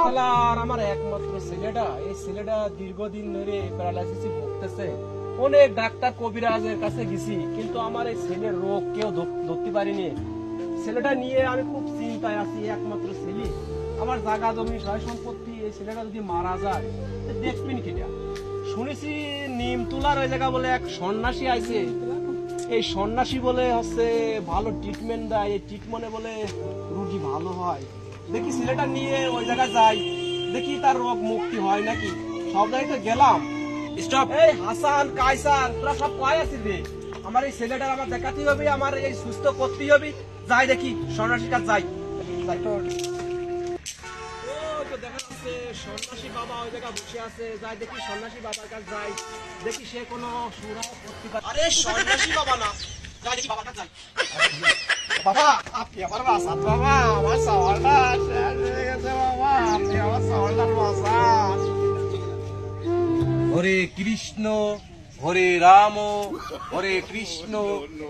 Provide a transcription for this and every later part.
শালার আমার একমাত্র ছেলেটা, এই ছেলেটা দীর্ঘদিন ধরে প্যারালাইসিসে ভুগতেছে। অনেক ডাক্তার কবিরাজের কাছে গেছি, কিন্তু আমার এই ছেলের রোগ কেউ ধরতে পারিনি। ছেলেটা নিয়ে আমি খুব চিন্তায় আছি। একমাত্র ছেলে, আমার জায়গা জমি সয় সম্পত্তি, এই ছেলেটা যদি মারা যায় দেখবেন কিনা। শুনেছি নিমতলার ওই জায়গা বলে এক সন্ন্যাসী আইছে, এই সন্ন্যাসী বলে হচ্ছে ভালো ট্রিটমেন্ট দেয়, এই ট্রিটমেন্টে বলে রুগী ভালো হয়। দেখি ছেলেটা নিয়ে ওই জায়গায় যাই, দেখি তার রোগ মুক্তি হয় নাকি। সব জায়গায় তো গেলাম, স্টপ। এই হাসান কায়সার তোরা সব কয় আছিস রে? আমার এই ছেলেটার আমার দেখাতেই হবে, আমার এই সুস্থ করতেই হবে। যাই দেখি সন্ন্যাসীর কাছে যাই। দেখা যাচ্ছে সন্ন্যাসী বাবা ওই জায়গায় বসে আছে, যাই দেখি সন্ন্যাসী বাবার কাছে যাই, দেখি সে কোনো সুরাও করতে পারে। আরে সন্ন্যাসী বাবা না, যাই দেখি বাবার কাছে যাই। বাবা আপনি আমার বাসান, বাবা আমার সওয়ালটা শেষ হয়ে গেছে, বাবা আপনি আমার সওয়ালটার বাসান। হরে কৃষ্ণ হরে রাম হরে কৃষ্ণ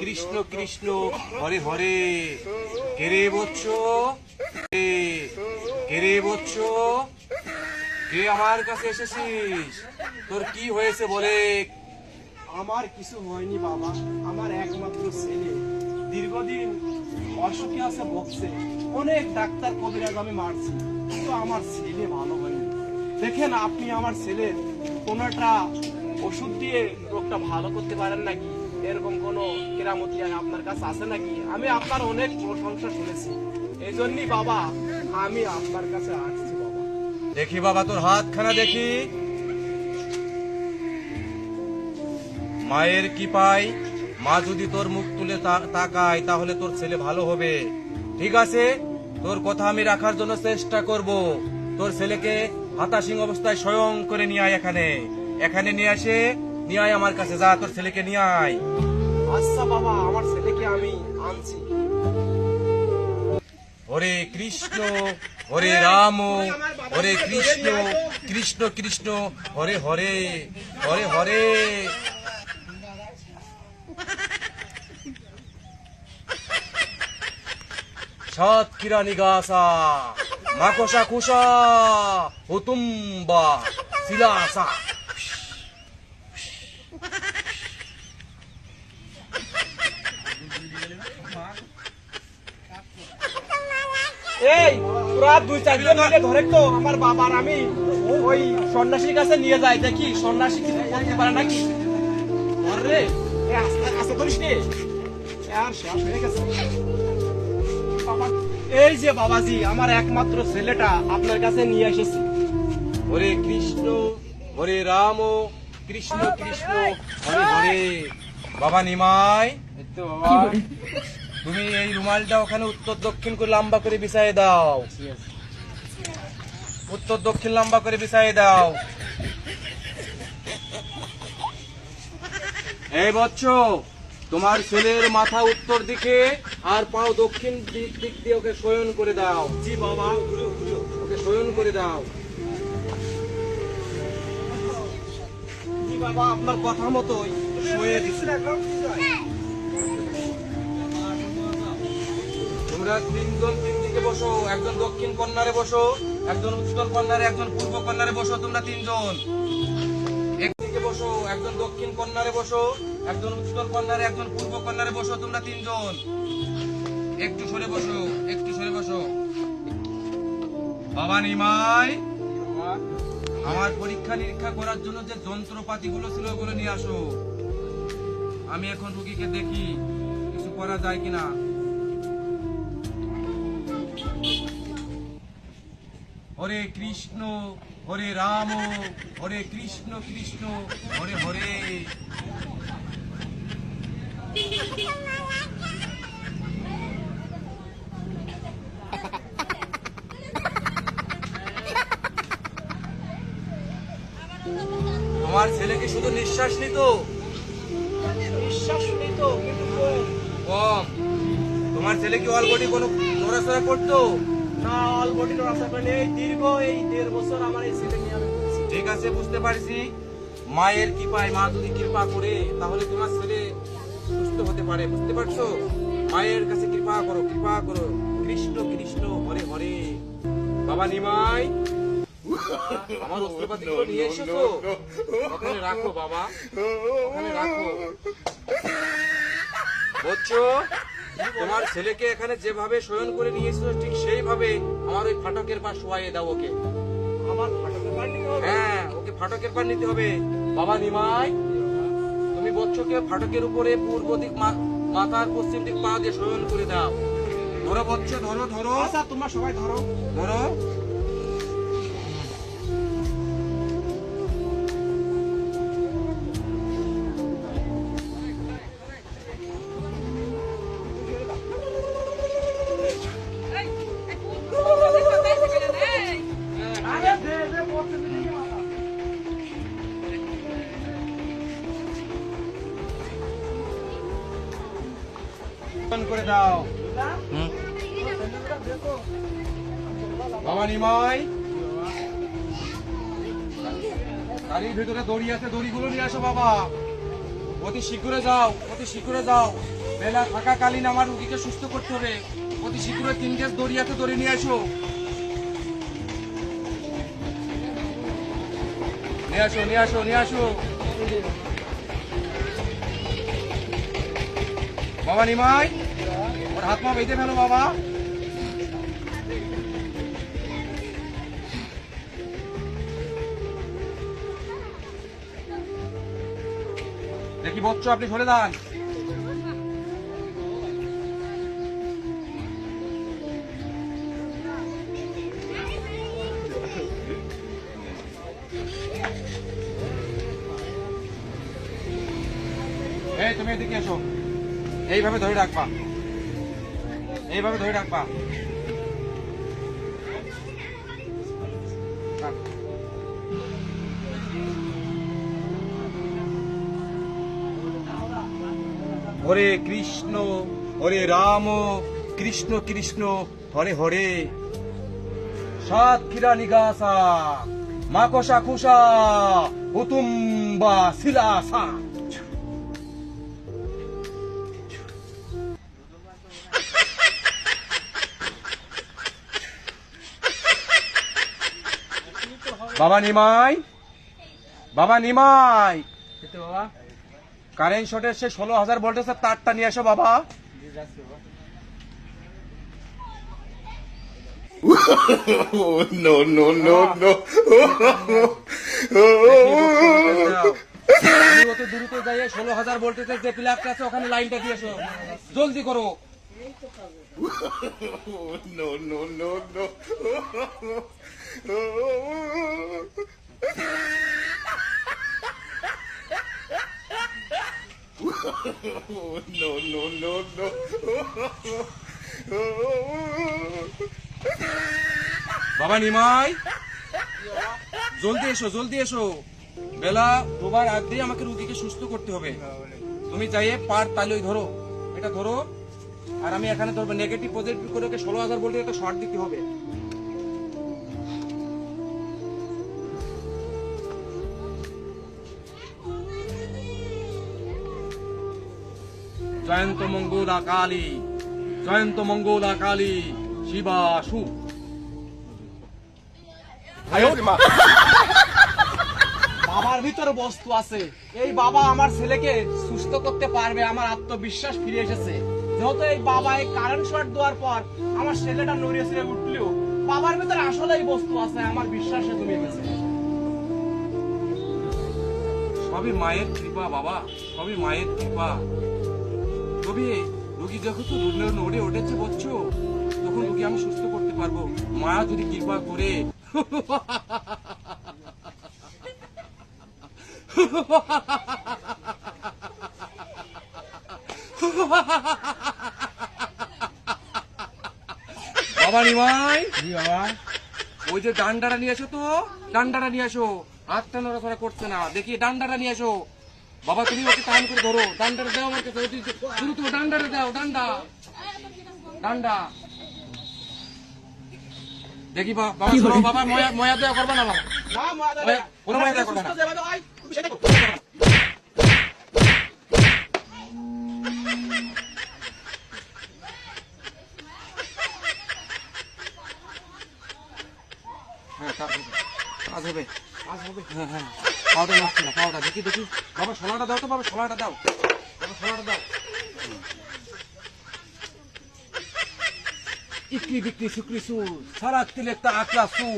কৃষ্ণ কৃষ্ণ হরে হরে। কেরে বৎস, কেরে বৎস, কে আমার কাছে এসেছিস? তোর কি হয়েছে বলে? আমার কিছু হয়নি বাবা, আমার একমাত্র ছেলে দীর্ঘদিন অসুখী আছে, ভুগছে। অনেক ডাক্তার কবিরাজ আমি মারছি, কিন্তু আমার ছেলে ভালো হয়নি। দেখেন আপনি আমার ছেলের কোন একটা ওষুধ দিয়ে রোগটা ভালো করতে পারেন নাকি? এরকম কোন কেরামতি আপনার কাছে আছে নাকি? আমি আপনার অনেক প্রশংসা শুনেছি, এই জন্যই বাবা আমি আপনার কাছে আসছি। বাবা দেখি, বাবা তোর হাতখানা দেখি। মায়ের কি পাই, মা যদি তোর মুখ তুলে তাকায় তাহলে তোর ছেলে ভালো হবে। ঠিক আছে, তোর কথা আমি রাখার জন্য চেষ্টা করব। তোর ছেলেকে হাতাসিং অবস্থায় স্বয়ং করে নিয়ে আয়, এখানে নিয়ে আসে, নিয়ে আয় আমার কাছে। যা তোর ছেলেকে নিয়ে আয়। আচ্ছা বাবা, আমার ছেলেকে আমি আনছি। হরে কৃষ্ণ হরে রাম হরে কৃষ্ণ কৃষ্ণ কৃষ্ণ হরে হরে, হরে হরে। সৎ কিরা নিগাসা মাকসা কুসা হুতুম্বা সিলাসা। এই তোরা দুই চারজন মিলে ধরে তো আমার বাবার আমি ওই সন্ন্যাসীর কাছে নিয়ে যাই, দেখি সন্ন্যাসী কিছু করতে পারে নাকি। আরে আস্তে করিস রে, আর শেষ হয়ে গেছে। এই যে বাবাজি, আমার একমাত্র ছেলেটা আপনার কাছে নিয়ে এসেছি। হরে কৃষ্ণ হরে রাম কৃষ্ণ কৃষ্ণ হরে হরে। বাবা নিমাই, তুমি এই রুমালটা ওখানে উত্তর দক্ষিণ করে লম্বা করে বিছাই দাও, উত্তর দক্ষিণ লম্বা করে বিছাই দাও। এই বৎস, তোমার ছেলের মাথা উত্তর দিকে আর পাও দক্ষিণ দিক দিয়ে ওকে শয়ন করে দাও। জি বাবা, ওকে শয়ন করে দাও। জি বাবা, আপনার কথা মতোই শুয়ে দিচ্ছি। তোমরা তিনজন তিন দিকে বসো, একজন দক্ষিণ কর্নারে বসো, একজন উত্তর কর্নারে, একজন পূর্ব কর্নারে বসো। তোমরা তিনজন একদিকে বসো, একজন দক্ষিণ কর্নারে বসো, একজন উত্তর কর্নারে, একজন পূর্ব কর্নারে বসো। তোমরা তিনজন একটু সরে বসো, একটু সরে বসো। বাবা নিমাই, আমার পরীক্ষা নিরীক্ষা করার জন্য যে যন্ত্রপাতি গুলো ছিল ওগুলো নিয়ে আসো। আমি এখন রোগীকে দেখি কিছু করা যায় কিনা। হরে কৃষ্ণ হরে রাম হরে কৃষ্ণ কৃষ্ণ হরে হরে। তোমার ছেলেকে শুধু নিঃশ্বাস নিত, নিঃশ্বাস নিত কিন্তু কম। তোমার ছেলে কি অলবডি কোনো নড়াচড়া করতো? না, অলবডি নড়াচড়া করে এই দীর্ঘ এই 1.5 বছর আমার এই ছেলে নিয়ে আমি করছি। ঠিক আছে, বুঝতে পারছি। মায়ের কৃপায়, মা যদি কৃপা করে তাহলে তোমার ছেলে সুস্থ হতে পারে, বুঝতে পারছো? মায়ের কাছে কৃপা করো, কৃপা করো। কৃষ্ণ কৃষ্ণ হরে হরে। বাবা নিমাই, আমার অস্ত্রপাতিগুলো নিয়ে এসেছো? ওখানে রাখো বাবা, ওখানে রাখো। বুঝছো? তোমার ছেলেকে এখানে যেভাবে শয়ন করে নিয়ে এসেছো ঠিক সেইভাবে আমার ওই ফাটকের পাশ শোয়াইয়ে দাও ওকে। আমার ফাটকের পার নিতে হবে? হ্যাঁ, ওকে ফাটকের পার নিতে হবে। বাবা নিমাই, তুমি বচ্চকে ফাটকের উপরে পূর্ব দিক মাথার পশ্চিম দিক পা দিয়ে শয়ন করে দাও। ধরো বচ্চ, ধরো ধরো আচ্ছা তোমরা সবাই ধরো। ধরো। আরে দে দে বলতে দিবি মাথা। শয়ন করে দাও। বাবা নিমাই, গাড়ির ভিতরে দড়ি আছে, দড়িগুলো নিয়ে আসো বাবা। অতি শীঘ্রে যাও, অতি শীঘ্রে যাও। বেলা থাকাকালীন আমার রুগীকে সুস্থ করতে হবে। অতি শীঘ্রই 3 গেজ দড়ি আছে, দড়ি নিয়ে আসো। নিয়ে আসো, নিয়ে আসো, নিয়ে আসো। বাবা নিমাই, ওর হাত পা বেঁধে ফেলো বাবা। দেখি বচ্চো, আপনি সরে দাঁড়ান। এই তুমি এদিকে এসো, এইভাবে ধরে রাখবা, এইভাবে ধরে রাখবা। হরে কৃষ্ণ হরে রাম কৃষ্ণ কৃষ্ণ হরে হরে। সাতক্ষীরা নিগাসা মাকসা খুসা উতুম্বা শিলাসা। বাবা নিমাই, বাবা নিমাই, কিন্তু বাবা কারেন্ট শর্টের সে 16,000 ভোল্টেজের তারটা নিয়ে আসো বাবা। দিয়ে যাচ্ছি বাবা। No, no, no, no. অত দ্রুত যাইয়ে 16,000 ভোল্টেজের যে প্লাগটা আছে ওখানে লাইনটা দিয়ে এসো, জলদি করো। No, no, no, no. No, no, no, no. বাবা নিমাই, জলদি এসো, জলদি এসো। বেলা ডোবার আগ দিয়ে আমাকে রুগীকে সুস্থ করতে হবে। তুমি যাইয়ে পার তালই ধরো, এটা ধরো। আর আমি এখানে ধরবো, নেগেটিভ পজিটিভ করে ওকে 16,000 ভোল্টের একটা শর্ট দিতে হবে। জয়ন্ত মঙ্গলা কালী, জয়ন্ত মঙ্গলা কালী শিবা সু। বাবার ভিতরে বস্তু আছে, এই বাবা আমার ছেলেকে সুস্থ করতে পারবে, আমার আত্মবিশ্বাস ফিরে এসেছে। যেহেতু এই বাবা এই কারেন্ট শর্ট দেওয়ার পর আমার ছেলেটা নড়িয়ে ছিঁড়ে উঠলেও বাবার ভিতরে আসলে এই বস্তু আছে, আমার বিশ্বাসে তুমি গেছে। সবই মায়ের কৃপা বাবা, সবই মায়ের কৃপা। তবে রোগী যখন তো নড়ে উঠেছে বলছো, তখন রোগী আমি সুস্থ করতে পারবো, মা যদি কৃপা করে। বাবা নিমাই, বাবা ওই যে ডান্ডাটা নিয়ে এসো তো, ডান্ডাটা নিয়ে এসো। হাতটা নড়াচড়া করছে না, দেখি ডান্ডাটা নিয়ে এসো। বাবা তুমি ওকে টান করে ধরো, ডান্ডাটা দাও আমার কাছে, দ্রুত ডান্ডাটা দাও, ডান্ডা ডান্ডা। দেখি বাবা, শোনো বাবা, ময়া দেওয়া করবা না বাবা, কোনো ময়া দেওয়া করবা না। হ্যাঁ, কাজ হবে। আজ হবে। হ্যাঁ হ্যাঁ, পাউডার লাগছে না, পাউডার দেখি দেখি। বাবা শলাটা দাও তো, বাবা শলাটা দাও, বাবা শলাটা দাও। ইকরি বিক্রি সুক্রি সু, সারা তিলেকটা আকলা সু।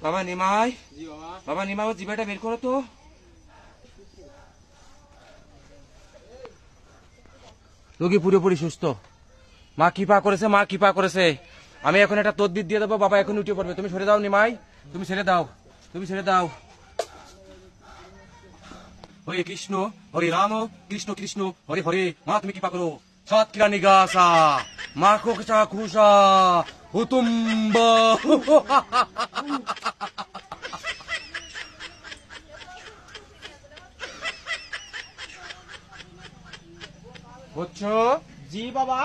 বাবা নিমাই, জি বাবা। বাবা নিমাই, ও জিবাটা বের করো তো। রোগী পুরোপুরি সুস্থ, মা কৃপা করেছে, মা কৃপা করেছে। আমি এখন একটা তদবির দিয়ে দেবো, বাবা এখন উঠে পড়বে। তুমি সরে দাও নিমাই, তুমি ছেড়ে দাও, তুমি ছেড়ে দাও। হরে কৃষ্ণ হরে রাম কৃষ্ণ কৃষ্ণ হরে হরে। মা তুমি কৃপা করো। সাত কিরা নিগাসা মা কোকচা খুশা হুতুম্ব। বুঝছো? জি বাবা।